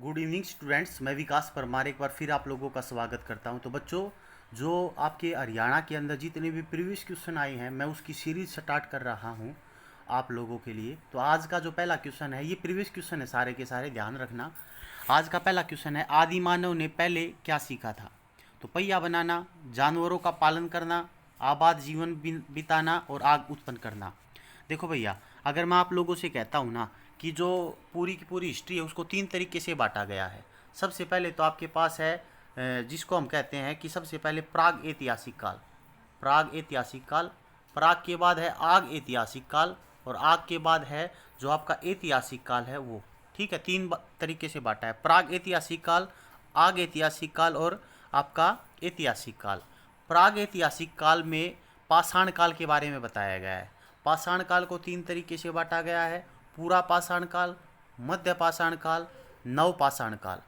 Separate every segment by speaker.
Speaker 1: Good evening students. मैं विकास परमार एक बार फिर आप लोगों का स्वागत करता हूं। तो बच्चों, जो आपके हरियाणा के अंदर जितने भी प्रीवियस क्वेश्चन आए हैं, मैं उसकी सीरीज स्टार्ट कर रहा हूं आप लोगों के लिए। तो आज का जो पहला क्वेश्चन है, ये प्रीवियस क्वेश्चन है सारे के सारे, ध्यान रखना। आज का पहला क्वेश्चन है, आदि मानव ने पहले क्या सीखा था? तो पहिया बनाना, जानवरों का पालन करना, आबाद जीवन बिताना और आग उत्पन्न करना। देखो भैया, अगर मैं आप लोगों से कहता हूँ ना कि जो पूरी की पूरी हिस्ट्री है उसको तीन तरीके से बांटा गया है। सबसे पहले तो आपके पास है जिसको हम कहते हैं कि सबसे पहले प्राग ऐतिहासिक काल। प्राग ऐतिहासिक काल, प्राग के बाद है आग ऐतिहासिक काल, और आग के बाद है जो आपका ऐतिहासिक काल है वो। ठीक है, तीन तरीके से बांटा है, प्राग ऐतिहासिक काल, आग ऐतिहासिक काल और आपका ऐतिहासिक काल। प्राग ऐतिहासिक काल में पाषाण काल के बारे में बताया गया है। पाषाण काल को तीन तरीके से बांटा गया है, पूरा पाषाण काल, मध्य पाषाण काल, नव पाषाण काल।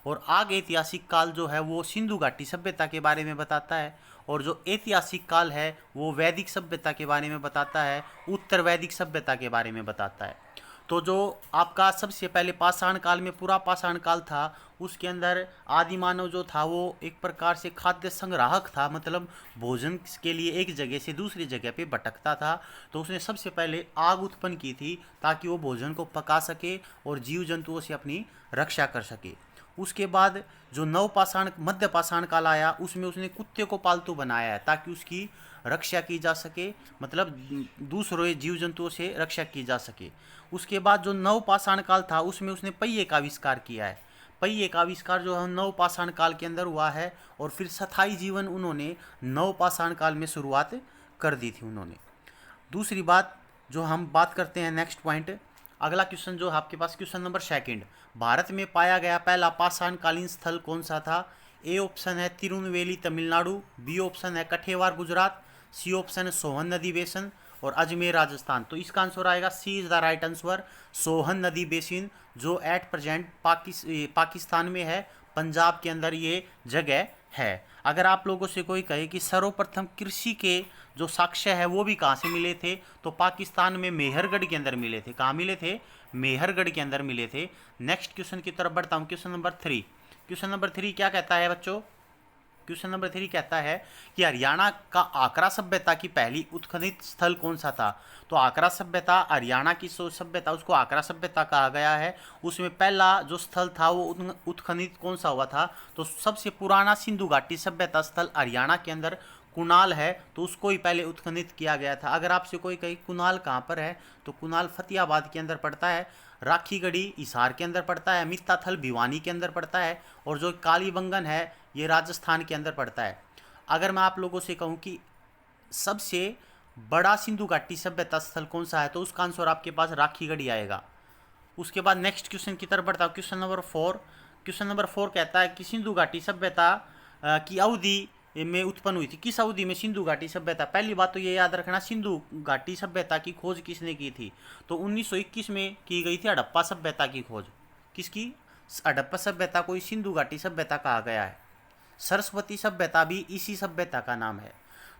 Speaker 1: और आग ऐतिहासिक काल जो है वो सिंधु घाटी सभ्यता के बारे में बताता है, और जो ऐतिहासिक काल है वो वैदिक सभ्यता के बारे में बताता है, उत्तर वैदिक सभ्यता के बारे में बताता है। तो जो आपका सबसे पहले पाषाण काल में पूरा पाषाण काल था, उसके अंदर आदि मानव जो था वो एक प्रकार से खाद्य संग्राहक था, मतलब भोजन के लिए एक जगह से दूसरी जगह पे भटकता था। तो उसने सबसे पहले आग उत्पन्न की थी ताकि वो भोजन को पका सके और जीव जंतुओं से अपनी रक्षा कर सके। उसके बाद जो नव पाषाण मध्य पाषाण काल आया, उसमें उसने कुत्ते को पालतू बनाया है ताकि उसकी रक्षा की जा सके, मतलब दूसरे जीव जंतुओं से रक्षा की जा सके। उसके बाद जो नव पाषाण काल था उसमें उसने पहिए का आविष्कार किया है। पहिए का आविष्कार जो है नव पाषाण काल के अंदर हुआ है, और फिर स्थायी जीवन उन्होंने नव पाषाण काल में शुरुआत कर दी थी उन्होंने। दूसरी बात जो हम बात करते हैं, नेक्स्ट पॉइंट, अगला क्वेश्चन जो आपके पास क्वेश्चन नंबर सेकंड, भारत में पाया गया पहला पाषाणकालीन स्थल कौन सा था? ए ऑप्शन है तिरुनेलवेली तमिलनाडु, बी ऑप्शन है कठेवार गुजरात, सी ऑप्शन है सोहन नदी बेसिन और अजमेर राजस्थान। तो इसका आंसर आएगा C is the right answer, Sohan नदी बेसिन, जो एट प्रेजेंट पाकिस्तान में है, पंजाब के अंदर ये जगह है। अगर आप लोगों से कोई कहे कि सर्वप्रथम कृषि के जो साक्ष्य है वो भी कहाँ से मिले थे, तो पाकिस्तान में मेहरगढ़ के अंदर मिले थे। कहाँ मिले थे? मेहरगढ़ के अंदर मिले थे। नेक्स्ट क्वेश्चन की तरफ बढ़ता हूँ, question number three. Question number three क्या कहता है बच्चों? क्वेश्चन नंबर थ्री कहता है कि हरियाणा का आकरा सभ्यता की पहली उत्खनन स्थल कौन सा था? तो आकरा सभ्यता, हरियाणा की सभ्यता, उसको आकरा सभ्यता कहा गया है। उसमें पहला जो स्थल था वो उत्खनित कौन सा हुआ था? तो सबसे पुराना सिंधु घाटी सभ्यता स्थल हरियाणा के अंदर कुणाल है, तो उसको ही पहले उत्खनित किया गया था। अगर आपसे कोई कहे कुणाल कहाँ पर है, तो कुणाल फतेहाबाद के अंदर पड़ता है, राखीगढ़ी हिसार के अंदर पड़ता है, मित्ताथल भिवानी के अंदर पड़ता है, और जो कालीबंगन है ये राजस्थान के अंदर पड़ता है। अगर मैं आप लोगों से कहूँ कि सबसे बड़ा सिंधु घाटी सभ्यता स्थल कौन सा है, तो उसका आंसर आपके पास राखीगढ़ी आएगा। उसके बाद नेक्स्ट क्वेश्चन की तरफ बढ़ता हूँ, question number four. Question number four कहता है कि सिंधु घाटी सभ्यता की अवधि में उत्पन्न हुई थी। किस अवधि में सिंधु घाटी सभ्यता? पहली बात तो ये याद रखना, सिंधु घाटी सभ्यता की खोज किसने की थी? तो 1921 में की गई थी हड़प्पा सभ्यता की खोज। किसकी? हड़प्पा सभ्यता को सिंधु घाटी सभ्यता कहा गया है। सरस्वती सभ्यता भी इसी सभ्यता का नाम है।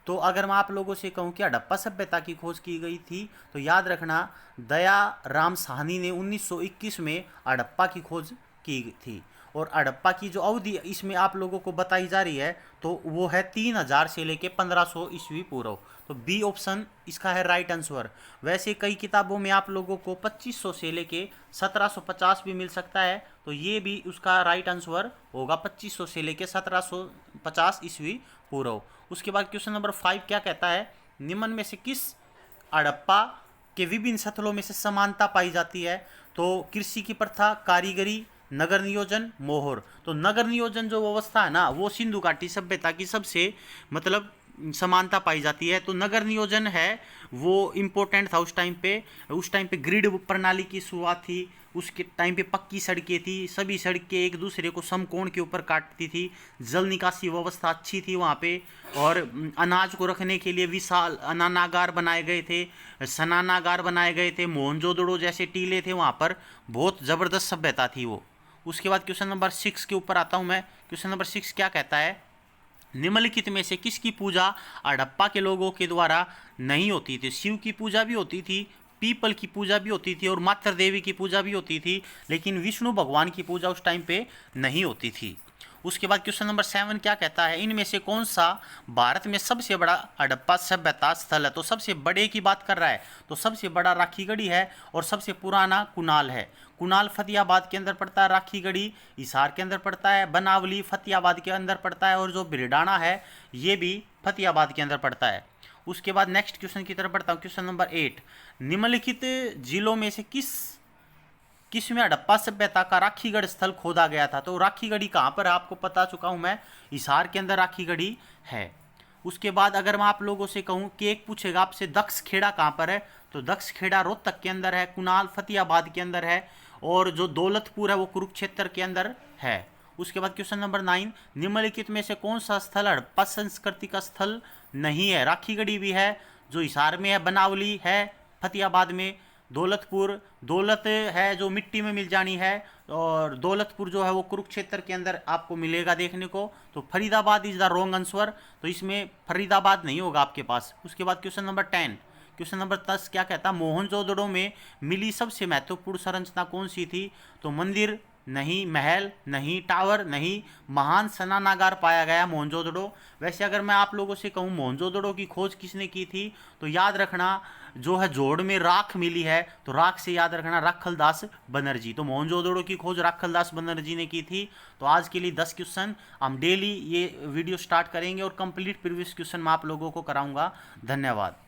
Speaker 1: तो अगर मैं आप लोगों से कहूँ कि हड़प्पा सभ्यता की खोज की गई थी, तो याद रखना दया राम साहनी ने 1921 में हड़प्पा की खोज की थी। और हड़प्पा की जो अवधि इसमें आप लोगों को बताई जा रही है, तो वो है 3000 से लेके 1500 ईस्वी पूर्व। तो बी ऑप्शन इसका है राइट आंसर। वैसे कई किताबों में आप लोगों को 2500 से लेके 1750 भी मिल सकता है, तो ये भी उसका राइट आंसर होगा, 2500 से लेके 1750 ईस्वी पूर्व। उसके बाद क्वेश्चन नंबर 5 क्या कहता है? निम्न में से किस हड़प्पा के विभिन्न स्थलों में से समानता पाई जाती है? तो कृषि की प्रथा, कारीगरी, नगर नियोजन, मोहर। तो नगर नियोजन जो व्यवस्था है ना, वो सिंधु घाटी सभ्यता की सबसे मतलब समानता पाई जाती है। तो नगर नियोजन है वो इम्पोर्टेंट था उस टाइम पे। उस टाइम पे ग्रिड प्रणाली की शुरुआत थी, उसके टाइम पे पक्की सड़कें थी, सभी सड़कें एक दूसरे को समकोण के ऊपर काटती थी, जल निकासी व्यवस्था अच्छी थी वहाँ पे, और अनाज को रखने के लिए विशाल अनानागार बनाए गए थे, स्नानागार बनाए गए थे, मोहनजोदड़ो जैसे टीले थे वहाँ पर। बहुत ज़बरदस्त सभ्यता थी वो। उसके बाद क्वेश्चन नंबर 6 के ऊपर आता हूँ मैं। क्वेश्चन नंबर 6 क्या कहता है? निम्नलिखित में से किसकी पूजा हड़प्पा के लोगों के द्वारा नहीं होती थी? शिव की पूजा भी होती थी, पीपल की पूजा भी होती थी और मातृ देवी की पूजा भी होती थी, लेकिन विष्णु भगवान की पूजा उस टाइम पे नहीं होती थी। उसके बाद क्वेश्चन नंबर 7 क्या कहता है, इनमें से कौन सा भारत में सबसे बड़ा हड़प्पा सभ्यता स्थल है। तो सबसे बड़े की बात कर रहा है, तो सबसे बड़ा राखीगढ़ी है और सबसे पुराना कुणाल है। कुणाल फतेहाबाद के अंदर पड़ता है, राखीगढ़ी हिसार के अंदर पड़ता है, बनावली फतेहाबाद के अंदर पड़ता है और जो बिरडाना है ये भी फतेहाबाद के अंदर पड़ता है। उसके बाद नेक्स्ट क्वेश्चन की तरफ बढ़ता हूँ। क्वेश्चन नंबर 8, निम्नलिखित जिलों में से किसमें हड़प्पा सभ्यता का राखीगढ़ स्थल खोदा गया था। तो राखीगढ़ी कहाँ पर है आपको बता चुका हूँ मैं, हिसार के अंदर राखीगढ़ी है। उसके बाद अगर मैं आप लोगों से कहूँ कि एक पूछेगा आपसे दक्ष खेड़ा कहाँ पर है, तो दक्ष खेड़ा रोहतक के अंदर है, कुणाल फतेहाबाद के अंदर है और जो दौलतपुर है वो कुरुक्षेत्र के अंदर है। उसके बाद क्वेश्चन नंबर 9, निम्नलिखित में से कौन सा स्थल हड़प्पा संस्कृति का स्थल नहीं है। राखीगढ़ी भी है जो हिसार में है, बनावली है फतेहाबाद में, दौलतपुर दौलत है जो मिट्टी में मिल जानी है और दौलतपुर जो है वो कुरुक्षेत्र के अंदर आपको मिलेगा देखने को। तो Faridabad is the wrong answer, तो इसमें फरीदाबाद नहीं होगा आपके पास। उसके बाद क्वेश्चन नंबर 10, क्वेश्चन नंबर 10 क्या कहता है, मोहनजोदड़ो में मिली सबसे महत्वपूर्ण संरचना कौन सी थी। तो मंदिर नहीं, महल नहीं, टावर नहीं, महान स्नानागार पाया गया मोहनजोदड़ो। वैसे अगर मैं आप लोगों से कहूँ मोहनजोदड़ो की खोज किसने की थी, तो याद रखना जो है जोड़ में राख मिली है, तो राख से याद रखना राखलदास बनर्जी। तो मोहनजोदड़ो की खोज राखलदास बनर्जी ने की थी। तो आज के लिए 10 क्वेश्चन हम डेली ये वीडियो स्टार्ट करेंगे और कंप्लीट प्रीवियस क्वेश्चन मैं आप लोगों को कराऊंगा। धन्यवाद।